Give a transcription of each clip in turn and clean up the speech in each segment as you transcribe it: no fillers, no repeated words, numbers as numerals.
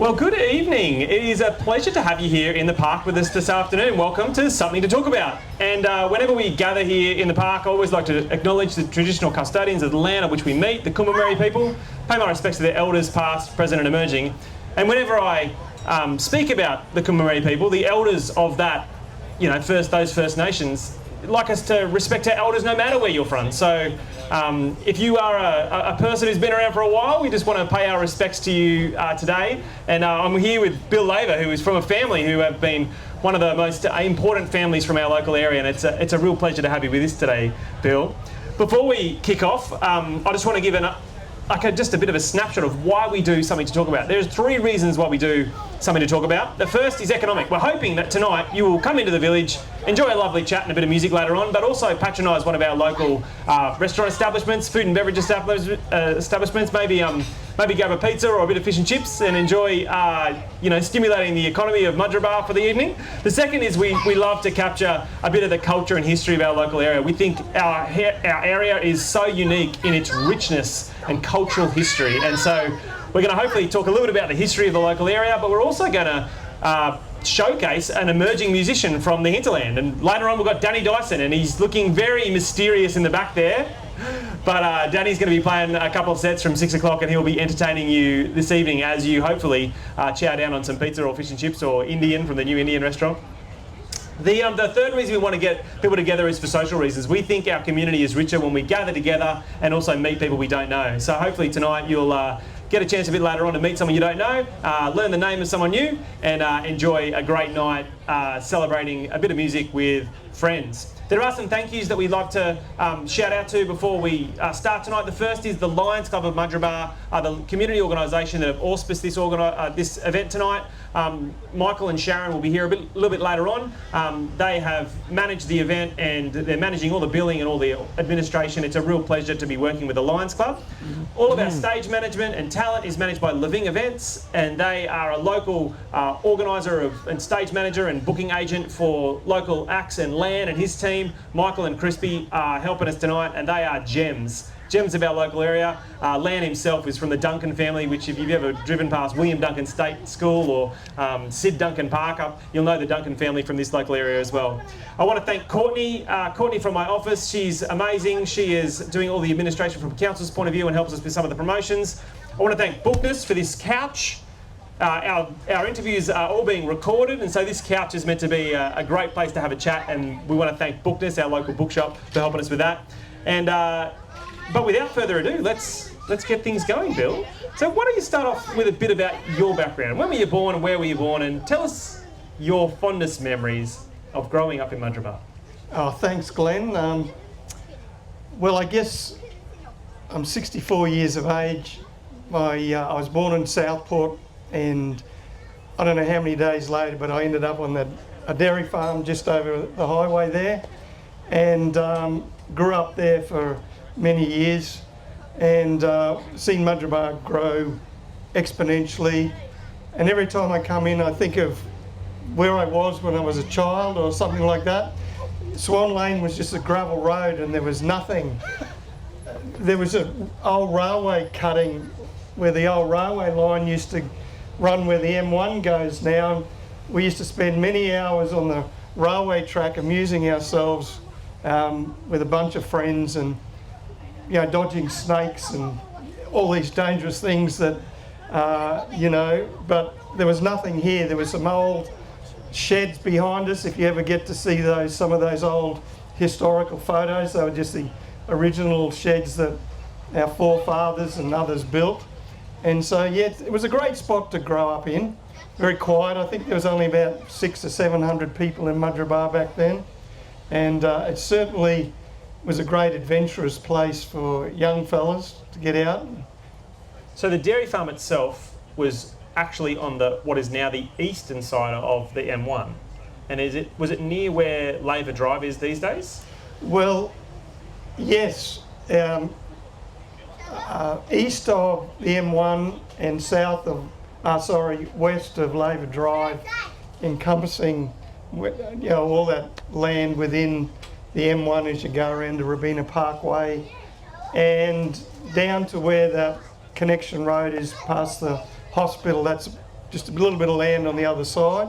Well, good evening. It is a pleasure to have you here in the park with us this afternoon. Welcome to Something to Talk About. And whenever we gather here in the park, I always like to acknowledge the traditional custodians of the land on which we meet, the Kumameri people, pay my respects to their elders past, present and emerging. And whenever I speak about the Kumameri people, the elders of that, those First Nations, like us to respect our elders no matter where you're from. So if you are a person who's been around for a while, we just want to pay our respects to you today. And I'm here with Bill Laver, who is from a family who have been one of the most important families from our local area, and it's a real pleasure to have you with us today, Bill. Before we kick off, I just want to give just a bit of a snapshot of why we do Something to Talk About. There's 3 reasons why we do Something to Talk About. The first is economic. We're hoping that tonight you will come into the village, enjoy a lovely chat and a bit of music later on, but also patronise one of our local restaurant establishments, food and beverage establishments, maybe grab a pizza or a bit of fish and chips and enjoy, stimulating the economy of Mudgeeraba for the evening. The second is we love to capture a bit of the culture and history of our local area. We think our area is so unique in its richness and cultural history, and so we're going to hopefully talk a little bit about the history of the local area, but we're also going to showcase an emerging musician from the Hinterland. And later on we've got Danny Dyson, and he's looking very mysterious in the back there. But Danny's going to be playing a couple of sets from 6 o'clock, and he'll be entertaining you this evening as you hopefully chow down on some pizza or fish and chips or Indian from the new Indian restaurant. The third reason we want to get people together is for social reasons. We think our community is richer when we gather together and also meet people we don't know. So hopefully tonight you'll get a chance a bit later on to meet someone you don't know, learn the name of someone new, and enjoy a great night celebrating a bit of music with friends. There are some thank yous that we'd like to shout out to before we start tonight. The first is the Lions Club of Mudgeeraba, the community organisation that have auspiced this event tonight. Michael and Sharon will be here a little bit later on. They have managed the event and they're managing all the billing and all the administration. It's a real pleasure to be working with the Lions Club. All of our stage management and talent is managed by Living Events, and they are a local organiser and stage manager and booking agent for local acts, and Lan and his team, Michael and Crispy, are helping us tonight, and they are gems of our local area. Lan himself is from the Duncan family, which if you've ever driven past William Duncan State School or Sid Duncan Park, you'll know the Duncan family from this local area as well. I want to thank Courtney from my office. She's amazing. She is doing all the administration from council's point of view and helps us with some of the promotions. I want to thank Bookness for this couch. Our interviews are all being recorded, and so this couch is meant to be a great place to have a chat, and we want to thank Bookness, our local bookshop, for helping us with that. And but without further ado, let's get things going, Bill. So why don't you start off with a bit about your background? When were you born and where were you born? And tell us your fondest memories of growing up in Mudgeeraba. Oh, thanks, Glenn. Well, I guess I'm 64 years of age. I was born in Southport, and I don't know how many days later, but I ended up on a dairy farm just over the highway there, and grew up there for many years, and seen Mudgeeraba grow exponentially. And every time I come in, I think of where I was when I was a child or something like that. Swan Lane was just a gravel road, and there was nothing. There was an old railway cutting where the old railway line used to run where the M1 goes now. We used to spend many hours on the railway track amusing ourselves with a bunch of friends, and dodging snakes and all these dangerous things that, but there was nothing here. There was some old sheds behind us. If you ever get to see some of those old historical photos, they were just the original sheds that our forefathers and others built. And so, it was a great spot to grow up in. Very quiet. I think there was only about 600 or 700 people in Mudgeeraba back then. And it certainly was a great adventurous place for young fellas to get out. So the dairy farm itself was actually on what is now the eastern side of the M1. And was it near where Laver Drive is these days? Well, yes. East of the M1 and west of Laver Drive, encompassing all that land within the M1 as you go around the Robina Parkway, and down to where the connection road is past the hospital. That's just a little bit of land on the other side,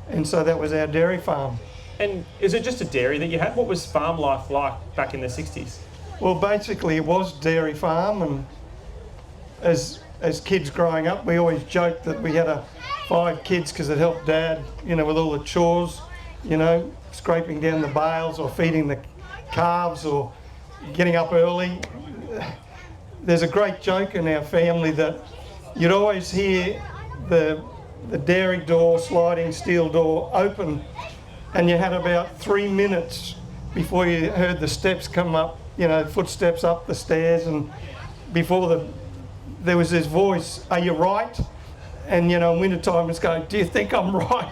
and so that was our dairy farm. And is it just a dairy that you had? What was farm life like back in the 60s? Well, basically it was dairy farm, and as kids growing up, we always joked that we had 5 kids because it helped Dad, with all the chores, scraping down the bales or feeding the calves or getting up early. There's a great joke in our family that you'd always hear the dairy door, sliding steel door open, and you had about 3 minutes before you heard the steps come up, footsteps up the stairs, and before there was this voice, "Are you right?" And in winter time it's going, "Do you think I'm right?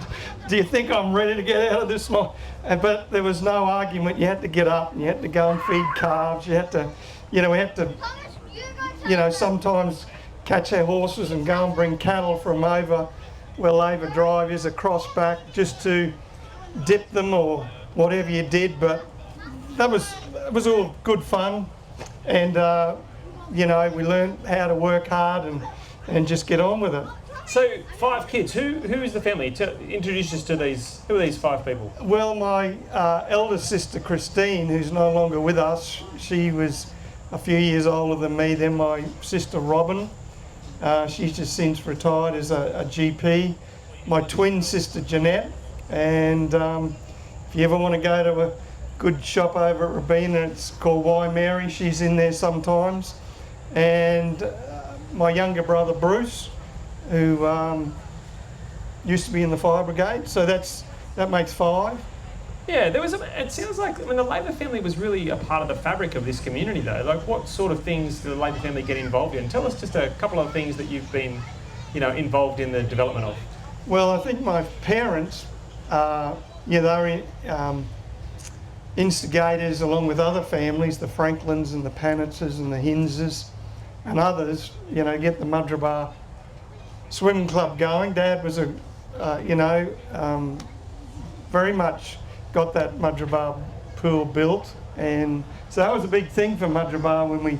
Do you think I'm ready to get out of this?" But there was no argument. You had to get up and you had to go and feed calves. You had to, we had to, sometimes catch our horses and go and bring cattle from over where Laver Drive is across back just to dip them or whatever you did. But that was all good fun, and we learned how to work hard and just get on with it. So 5 kids. Who is the family? Introduce us to these. Who are these 5 people? Well, my eldest sister Christine, who's no longer with us, she was a few years older than me. Then my sister Robin, she's just since retired as a GP. My twin sister Jeanette, and if you ever want to go to a good shop over at Robina, it's called Why Mary. She's in there sometimes. And my younger brother Bruce, who used to be in the fire brigade, so that makes 5. Yeah, it sounds like, the Laver family was really a part of the fabric of this community though. Like, what sort of things did the Laver family get involved in? Tell us just a couple of things that you've been, involved in the development of. Well, I think my parents, they were instigators along with other families, the Franklins and the Panitzers and the Hinzes and others, get the Mudrabar Swimming Club going. Dad was very much got that Mudrabar pool built, and so that was a big thing for Mudrabar when we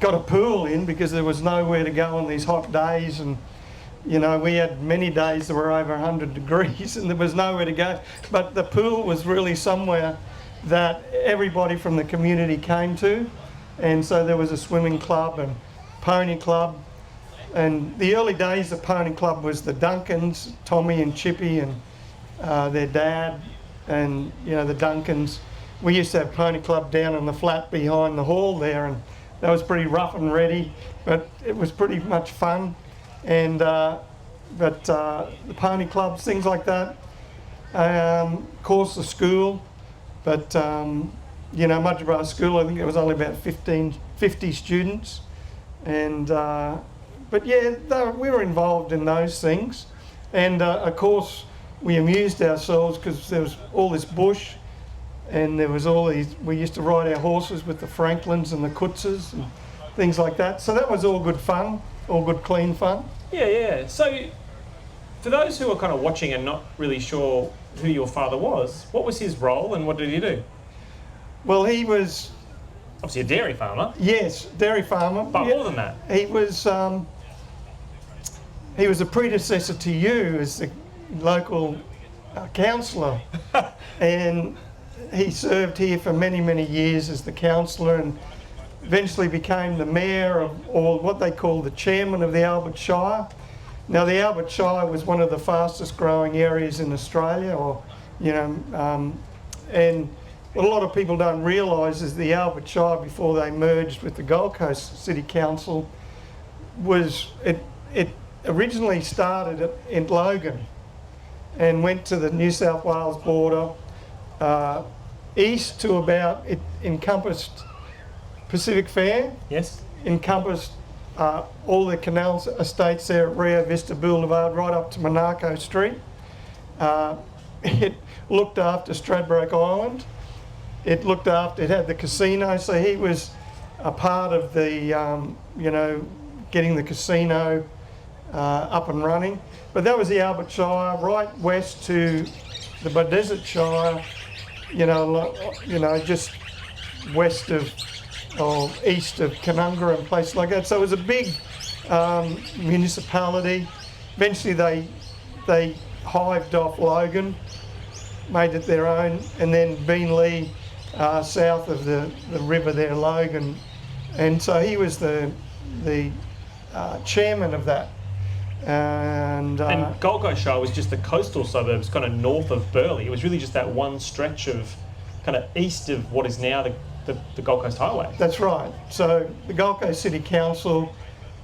got a pool in, because there was nowhere to go on these hot days, and we had many days that were over 100 degrees and there was nowhere to go. But the pool was really somewhere that everybody from the community came to, and so there was a swimming club and pony club. And the early days of Pony Club was the Duncans, Tommy and Chippy and their dad, and the Duncans. We used to have Pony Club down on the flat behind the hall there, and that was pretty rough and ready, but it was pretty much fun. And the pony clubs, things like that. Of course, the school, but Mudrabar School, I think it was only about 50 students, and. But yeah, we were involved in those things, and of course we amused ourselves because there was all this bush, and there was all these. We used to ride our horses with the Franklins and the Kutzers and things like that. So that was all good fun, all good clean fun. Yeah. So for those who are kind of watching and not really sure who your father was, what was his role and what did he do? Well, he was obviously a dairy farmer. Yes, dairy farmer. But more than that, he was a predecessor to you as the local councillor, and he served here for many, many years as the councillor, and eventually became the mayor of, or what they call the chairman of the Albert Shire. Now, the Albert Shire was one of the fastest growing areas in Australia, and what a lot of people don't realise is the Albert Shire, before they merged with the Gold Coast City Council, it originally started in Logan and went to the New South Wales border, east to about, it encompassed Pacific Fair. Yes. Encompassed all the canal estates there at Rio Vista Boulevard, right up to Monaco Street. It looked after Stradbroke Island. It had the casino, so he was a part of the, getting the casino up and running. But that was the Albert Shire, right west to the Desert Shire, just west of, or east of Canungra and places like that. So it was a big municipality. Eventually they they hived off Logan, made it their own, and then Beenleigh, south of the river there, Logan. And so he was the chairman of that. And Gold Coast Shire was just the coastal suburbs, kind of north of Burleigh. It was really just that one stretch of kind of east of what is now the Gold Coast Highway. That's right. So the Gold Coast City Council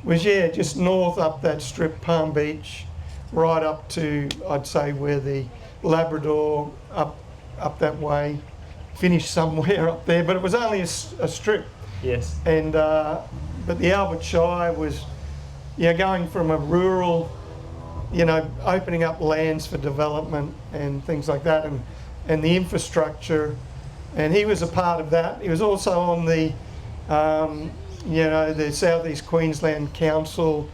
was, just north up that strip, Palm Beach, right up to, I'd say, where the Labrador, up that way, finished somewhere up there, but it was only a strip. Yes. And but the Albert Shire was, going from a rural, opening up lands for development and things like that, and the infrastructure, and he was a part of that. He was also on the, the South East Queensland Council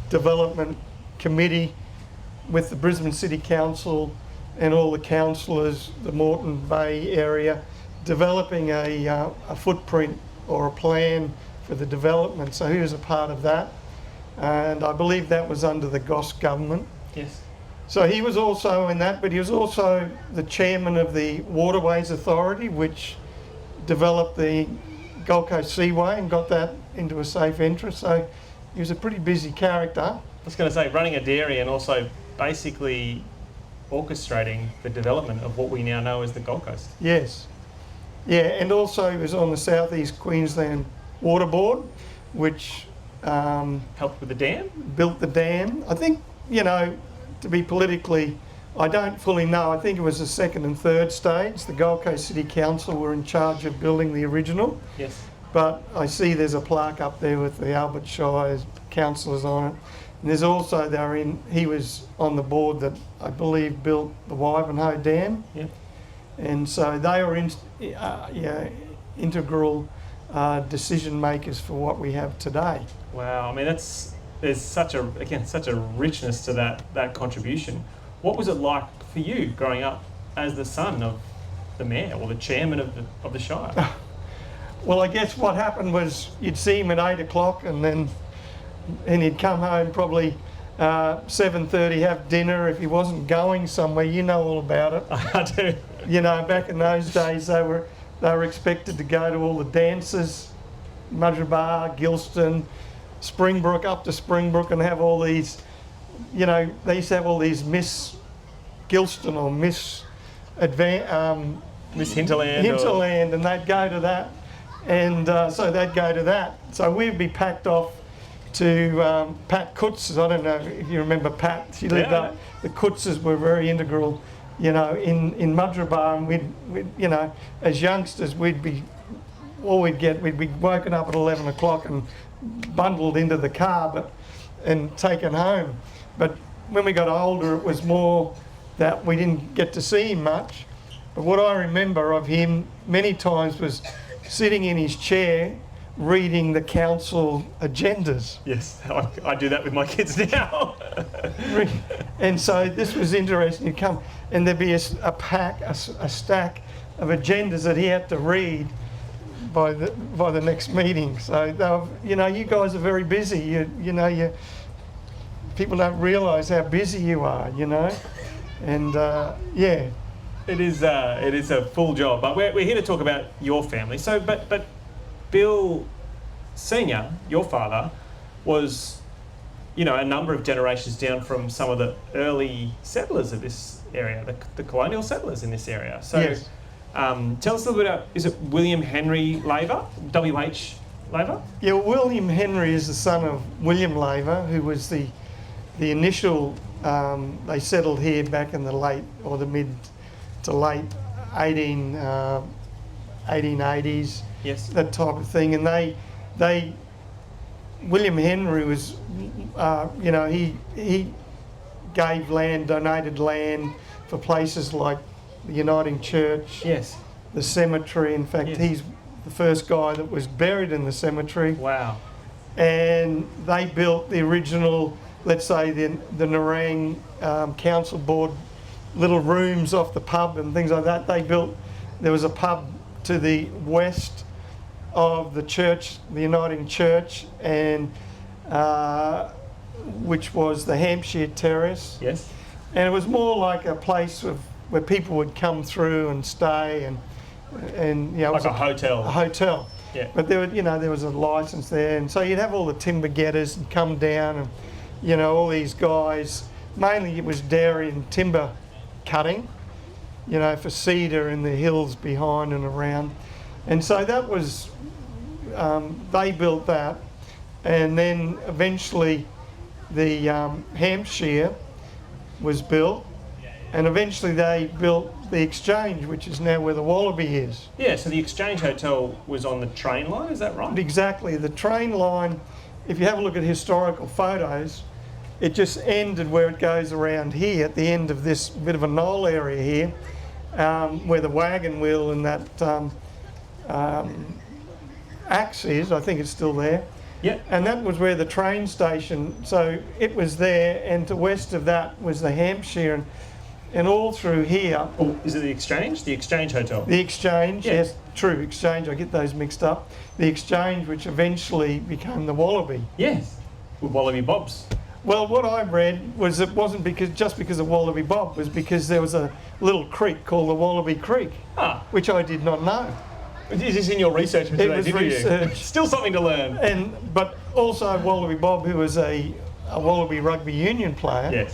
Development Committee with the Brisbane City Council and all the councillors, the Moreton Bay area, developing a footprint or a plan for the development. So he was a part of that, and I believe that was under the Goss government. Yes. So he was also in that, but he was also the chairman of the Waterways Authority, which developed the Gold Coast Seaway and got that into a safe entrance. So he was a pretty busy character. I was going to say, running a dairy and also basically orchestrating the development of what we now know as the Gold Coast. Yes. Yeah, and also he was on the South East Queensland Water Board, which helped with the dam? Built the dam. I think, to be politically, I don't fully know. I think it was the second and third stage. The Gold Coast City Council were in charge of building the original. Yes. But I see there's a plaque up there with the Albert Shire councillors on it. And there's also, he was on the board that I believe built the Wivenhoe Dam. Yeah. And so they were integral decision makers for what we have today. Wow, I mean, there's such a richness to that contribution. What was it like for you growing up as the son of the mayor or the chairman of the Shire? Well, I guess what happened was you'd see him at 8 o'clock and he'd come home probably 7:30, have dinner. If he wasn't going somewhere, all about it. I do. Back in those days, they were expected to go to all the dances, Mudgeerbar, Gilston, Springbrook, up to Springbrook, and have all these, they used to have all these Miss Gilston or Miss Hinterland. Hinterland, and they'd go to that. And so they'd go to that. So we'd be packed off to Pat Kutz's. I don't know if you remember Pat. She lived up. The Kutz's were very integral, in Mudgeerbar, and we'd as youngsters, we'd be woken up at 11 o'clock and bundled into the car and taken home. But when we got older, it was more that we didn't get to see him much. But what I remember of him many times was sitting in his chair reading the council agendas. Yes, I do that with my kids now. And so this was interesting. He'd come and there'd be a stack of agendas that he had to read by the next meeting. So they were, you guys are very busy. You people don't realise how busy you are. And yeah. It is a full job, but we're here to talk about your family. So, but Bill Sr, your father, was, a number of generations down from some of the early settlers of this area, the colonial settlers in this area. So, yes. Tell us a little bit about, is it William Henry Laver, W.H. Laver? Yeah, William Henry is the son of William Laver, who was the initial, they settled here back in the mid to late 1880s, yes, that type of thing. And William Henry was, he gave land, donated land for places like the Uniting Church, yes, the cemetery. In fact, yes, he's the first guy that was buried in the cemetery. Wow. And they built the original, let's say, the Nerang Council Board little rooms off the pub and things like that. There was a pub to the west of the church, the Uniting Church, and which was the Hampshire Terrace. Yes. And it was more like a place where people would come through and stay, and you know, it Like was a hotel. A hotel. Yeah. But there were, you know, there was a license there, and so you'd have all the timber getters and come down, and you know, all these guys. Mainly it was dairy and timber cutting, you know, for cedar in the hills behind and around. And so that was, they built that, and then eventually the Hampshire was built, and eventually they built the Exchange, which is now where the Wallaby is. Yeah, so the Exchange Hotel was on the train line, is that right? Exactly. The train line, if you have a look at historical photos, it just ended where it goes around here at the end of this bit of a knoll area here, where the wagon wheel and that axe is. I think it's still there. Yeah. And that was where the train station, so it was there, and to west of that was the Hampshire, and all through here. Oh, is it the Exchange? The Exchange Hotel? The Exchange, Yeah. yes, true, Exchange, I get those mixed up. The Exchange, which eventually became the Wallaby. Yes. With Wallaby Bob's. Well, what I read was it wasn't just because of Wallaby Bob, was because there was a little creek called the Wallaby Creek, which I did not know. Is this in your research today? It was research. Still something to learn. But also Wallaby Bob, who was a Wallaby rugby union player.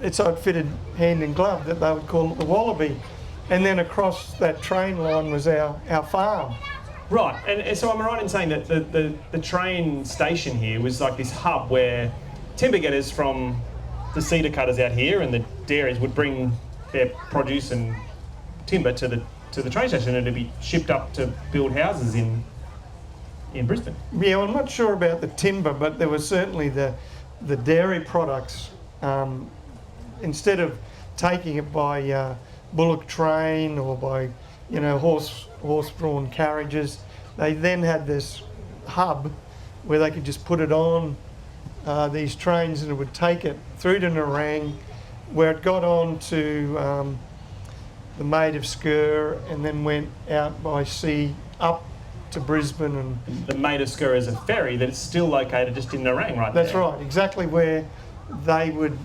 Yes. So it fitted hand in glove that they would call it the Wallaby. And then across that train line was our farm. Right, and so am I right in saying that the train station here was like this hub where timber getters from the cedar cutters out here and the dairies would bring their produce and timber to the train station, and it'd be shipped up to build houses in Brisbane. Yeah, well, I'm not sure about the timber, but there was certainly the dairy products. Instead of taking it by bullock train or by, you know, horse-drawn carriages, they then had this hub where they could just put it on these trains, and it would take it through to Nerang, where it got on to the Maid of Sker, and then went out by sea up to Brisbane. And the Maid of Sker is a ferry that's still located just in Nerang, right? That's there. right, exactly where they would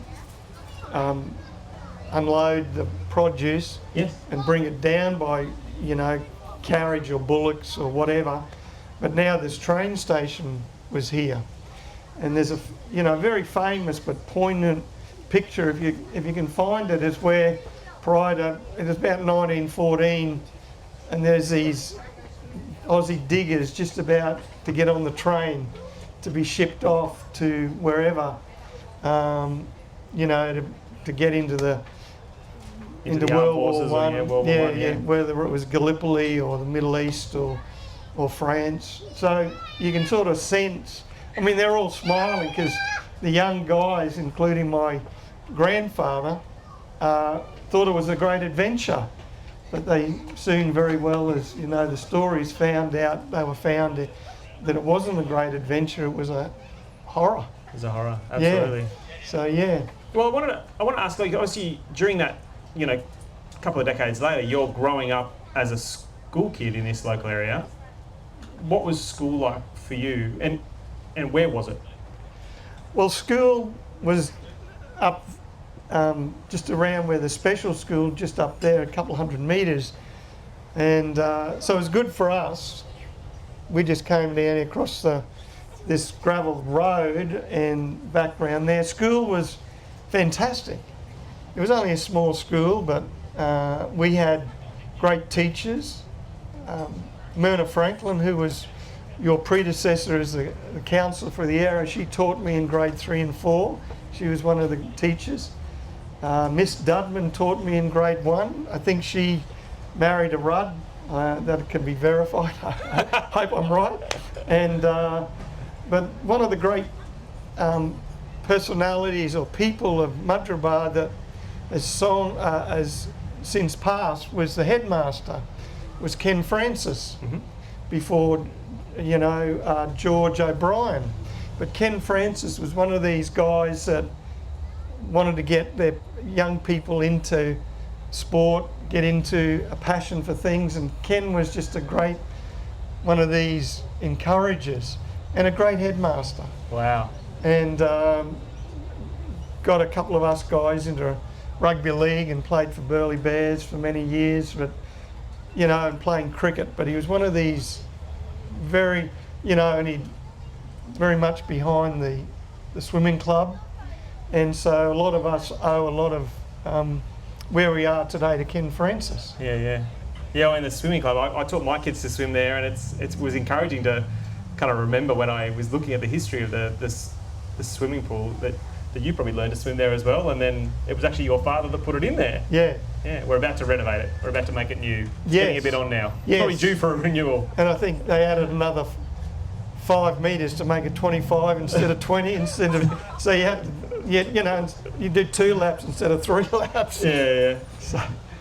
unload the produce. Yes. And bring it down by, you know, carriage or bullocks or whatever. But now this train station was here, and there's a, you know, very famous but poignant picture, if you can find it, is where prior to, it was about 1914, and there's these Aussie diggers just about to get on the train to be shipped off to wherever, you know, to get into the into World War One, whether it was Gallipoli or the Middle East or France. So you can sort of sense, I mean, they're all smiling because the young guys, including my grandfather, thought it was a great adventure. But they soon, very well, as you know, the stories found out, they were found that it wasn't a great adventure, it was a horror. It was a horror, absolutely. Yeah. So, yeah. Well, I want to ask, like, obviously, during that, you know, couple of decades later, you're growing up as a school kid in this local area. What was school like for you, and where was it? Well, school was up just around where the special school, just up there, a couple hundred metres. And so it was good for us. We just came down across this gravel road and back round there. School was fantastic. It was only a small school, but we had great teachers. Myrna Franklin, who was your predecessor as the counsellor for the area, she taught me in grade 3 and 4. She was one of the teachers. Miss Dudman taught me in grade 1. I think she married a Rudd. That can be verified. I hope I'm right. And but one of the great personalities or people of Madrabar that has since passed was the headmaster, was Ken Francis, before, you know, George O'Brien. But Ken Francis was one of these guys that wanted to get their young people into sport, get into a passion for things, and Ken was just a great one of these encouragers and a great headmaster. Wow. and got a couple of us guys into rugby league and played for Burleigh Bears for many years, but and playing cricket. But he was one of these very, and he very much behind the swimming club, and so a lot of us owe a lot of where we are today to Ken Francis. Yeah, well, in the swimming club, I taught my kids to swim there, and it was encouraging to kind of remember when I was looking at the history of the swimming pool that you probably learned to swim there as well, and then it was actually your father that put it in there. Yeah. Yeah, we're about to renovate it. We're about to make it new. It's Yes. getting a bit on now. Yes. Probably due for a renewal. And I think they added another 5 metres to make it 25 instead of 20, so you have to, you do 2 laps instead of 3 laps. Yeah. So,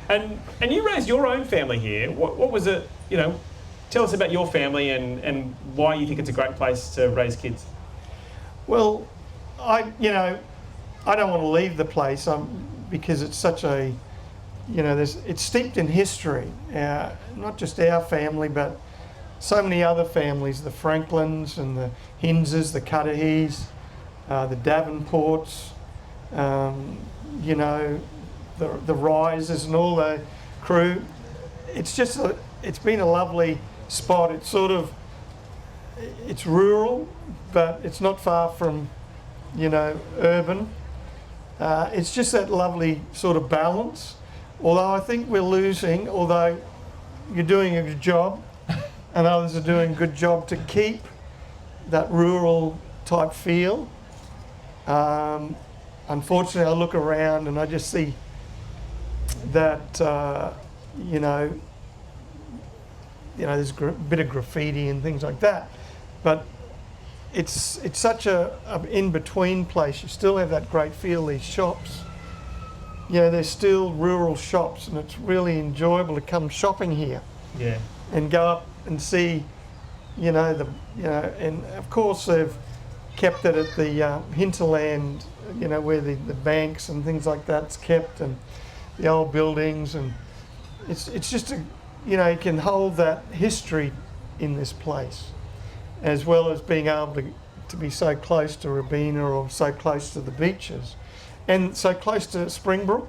And you raised your own family here. What was it, tell us about your family and why you think it's a great place to raise kids. well, I don't want to leave the place because it's such a, it's steeped in history. Not just our family, but so many other families, the Franklins and the Hinzes, the Cudahy's, the Davenports, the Risers and all the crew. It's just it's been a lovely spot. It's rural, but it's not far from urban. It's just that lovely sort of balance. Although I think we're losing, although you're doing a good job and others are doing a good job to keep that rural type feel. Unfortunately, I look around and I just see that, there's a bit of graffiti and things like that. But it's such a in-between place. You still have that great feel, these shops. They're still rural shops, and it's really enjoyable to come shopping here. Yeah. And go up and see, and of course they've kept it at the Hinterland, where the banks and things like that's kept, and the old buildings, and it's just you can hold that history in this place, as well as being able to be so close to Robina or so close to the beaches, and so close to Springbrook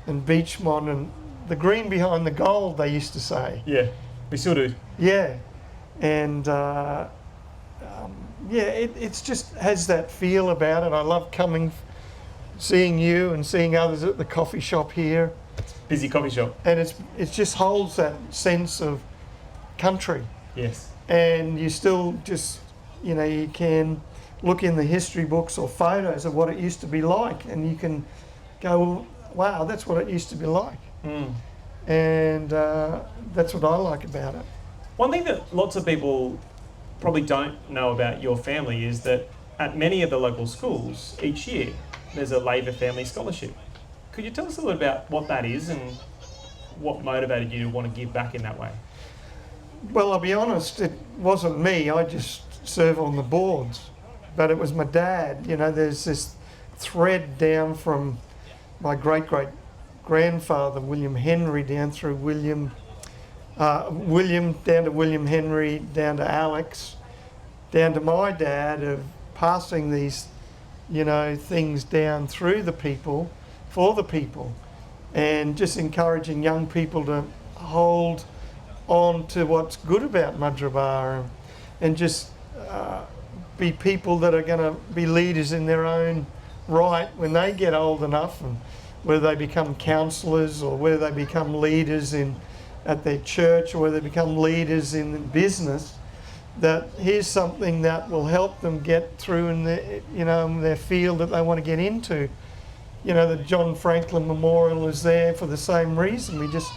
and Beachmont and the green behind the gold, they used to say. Yeah, we still do. Yeah, and it's just has that feel about it. I love seeing you and seeing others at the coffee shop here. Busy coffee shop. And it just holds that sense of country. Yes. And you still just, you can look in the history books or photos of what it used to be like, and you can go, wow, that's what it used to be like. Mm. And that's what I like about it. One thing that lots of people probably don't know about your family is that at many of the local schools each year there's a Laver Family Scholarship. Could you tell us a little about what that is and what motivated you to want to give back in that way? Well, I'll be honest, it wasn't me. I just serve on the boards. But it was my dad. There's this thread down from my great-great-grandfather, William Henry, down through William, down to William Henry, down to Alex, down to my dad, of passing these, things down through the people, for the people, and just encouraging young people to hold on to what's good about Madrabar, and just be people that are going to be leaders in their own right when they get old enough, and whether they become counsellors or whether they become leaders at their church or whether they become leaders in business, that here's something that will help them get through in their field that they want to get into. The John Franklin Memorial is there for the same reason. We just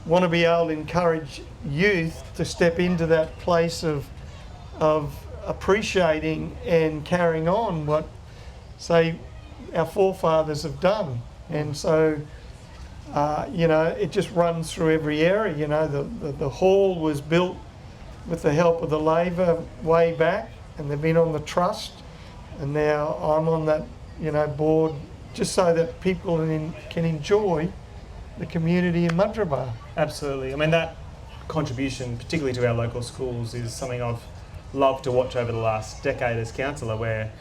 want to be able to encourage youth to step into that place of appreciating and carrying on what, say, our forefathers have done. And so, it just runs through every area. The hall was built with the help of the Laver way back, and they've been on the trust, and now I'm on that, board, just so that people can enjoy the community in Madrabar. Absolutely. I mean, that contribution, particularly to our local schools, is something I've loved to watch over the last decade as councillor, where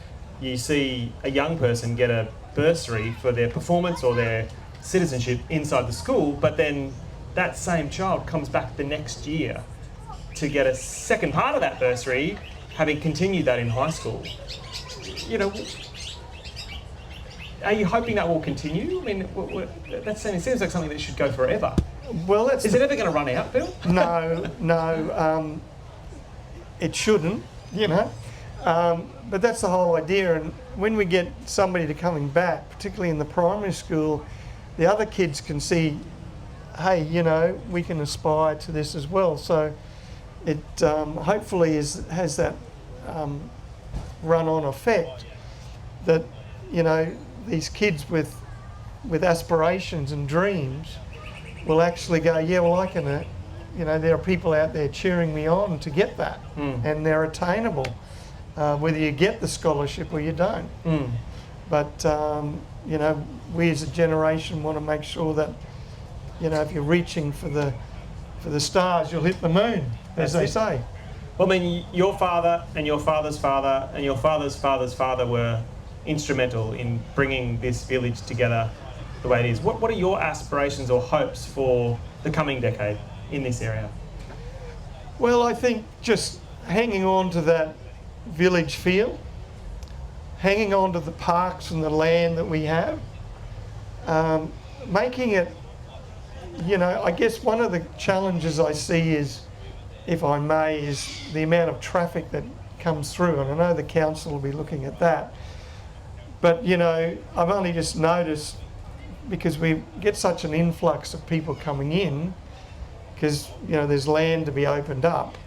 you see a young person get a bursary for their performance or their citizenship inside the school, but then that same child comes back the next year to get a second part of that bursary, having continued that in high school. You know, are you hoping that will continue? I mean, that seems like something that should go forever. Well, is it ever going to run out, Bill? No, it shouldn't, you know. But that's the whole idea. And when we get somebody to coming back, particularly in the primary school, the other kids can see, hey, you know, we can aspire to this as well. So it hopefully has that run-on effect that, you know, these kids with aspirations and dreams will actually go, yeah, well, I can, you know, there are people out there cheering me on to get that, and they're attainable, whether you get the scholarship or you don't. But, you know, we as a generation want to make sure that, you know, if you're reaching for the stars, you'll hit the moon, as they say. Well, I mean, your father and your father's father and your father's father's father were instrumental in bringing this village together the way it is. What are your aspirations or hopes for the coming decade in this area? Well, I think just hanging on to that village feel, hanging on to the parks and the land that we have, making it, you know, I guess one of the challenges I see is, if I may, is the amount of traffic that comes through, and I know the council will be looking at that. But, you know, I've only just noticed, because we get such an influx of people coming in, because, you know, there's land to be opened up,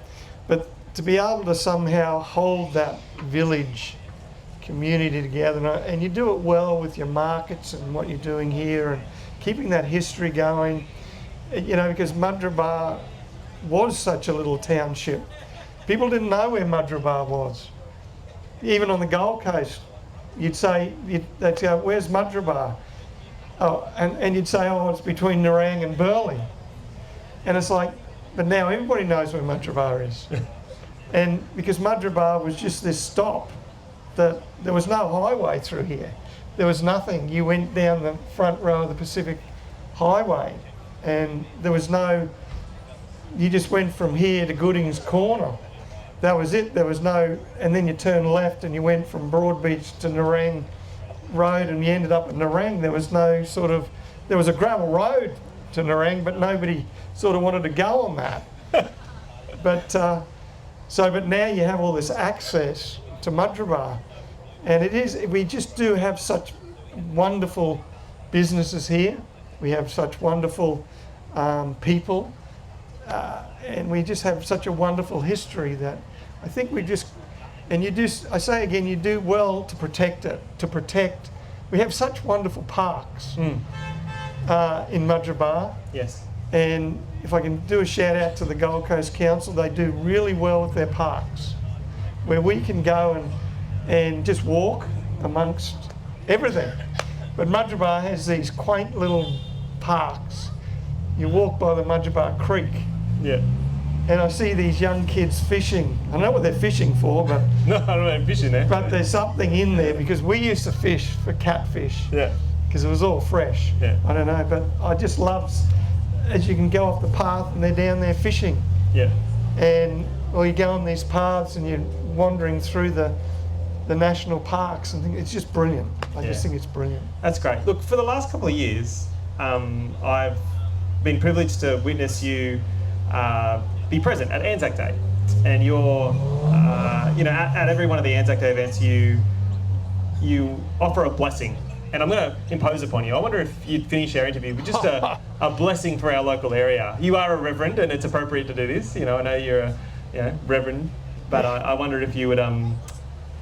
but to be able to somehow hold that village community together, and you do it well with your markets and what you're doing here, and keeping that history going, you know, because Madrabar was such a little township. People didn't know where Madrabar was. Even on the Gold Coast, you'd say, they'd go, where's Madrabar? Oh, and you'd say, oh, it's between Nerang and Burleigh. And it's like, but now everybody knows where Madrabar is. And because Madrabar was just this stop, that there was no highway through here. There was nothing. You went down the front row of the Pacific Highway, and there was no, you just went from here to Gooding's Corner. That was it. There was no, and then you turned left and you went from Broadbeach to Nerang Road, and you ended up at Nerang. There was no sort of, there was a gravel road to Nerang, but nobody sort of wanted to go on that. But now you have all this access to Madrabar, and it is, we just do have such wonderful businesses here. We have such wonderful people, and we just have such a wonderful history that I think we just, and you do, I say again, you do well to protect it, we have such wonderful parks in Madrabar. Yes. And if I can do a shout out to the Gold Coast Council, they do really well with their parks, where we can go and just walk amongst everything. But Madrabar has these quaint little parks. You walk by the Madrabar Creek. Yeah. And I see these young kids fishing. I don't know what they're fishing for, but no, I don't know fishing there. But there's something in there, because we used to fish for catfish. Yeah. Because it was all fresh. Yeah. I don't know, but I just love, as you can go off the path and they're down there fishing. Yeah. And or you go on these paths and you're wandering through the national parks, and it's just brilliant. I just think it's brilliant. That's great. Look, for the last couple of years, I've been privileged to witness you be present at Anzac Day, and you're, you know, at every one of the Anzac Day events, you offer a blessing, and I'm going to impose upon you. I wonder if you'd finish our interview with just a blessing for our local area. You are a reverend, and it's appropriate to do this. You know, I know you're a reverend, but I wonder if you would,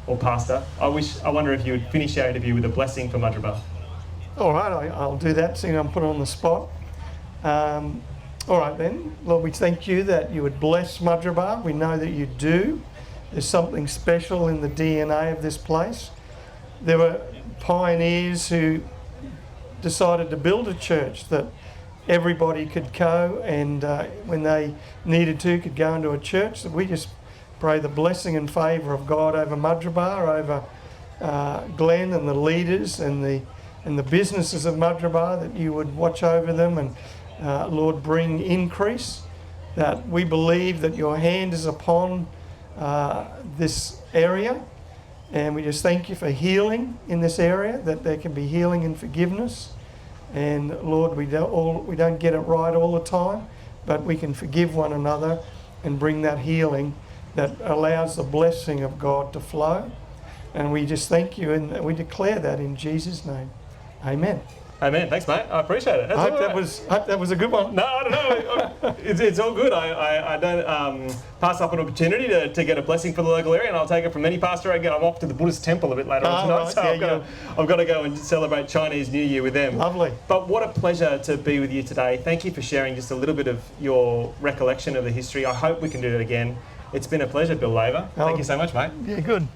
or pastor. I wonder if you would finish our interview with a blessing for Madrabar. All right, I'll do that, seeing I'm put on the spot. All right then, Lord, we thank you that you would bless Madrabar. We know that you do. There's something special in the DNA of this place. There were pioneers who decided to build a church that everybody could go, and when they needed to, could go into a church. So we just pray the blessing and favour of God over Madrabar, Glenn and the leaders and the businesses of Madrabar, that you would watch over them and Lord, bring increase, that we believe that your hand is upon this area, and we just thank you for healing in this area, that there can be healing and forgiveness. And Lord, we don't get it right all the time, but we can forgive one another and bring that healing that allows the blessing of God to flow. And we just thank you, and we declare that in Jesus' name. Amen. Amen. Thanks, mate. I appreciate it. I hope that was a good one. No, I don't know. It's all good. I don't pass up an opportunity to get a blessing for the local area, and I'll take it from any pastor I get. I'm off to the Buddhist temple a bit later on tonight, so I've got to go and celebrate Chinese New Year with them. Lovely. But what a pleasure to be with you today. Thank you for sharing just a little bit of your recollection of the history. I hope we can do it again. It's been a pleasure, Bill Laver. Thank you so much, mate. Yeah, good.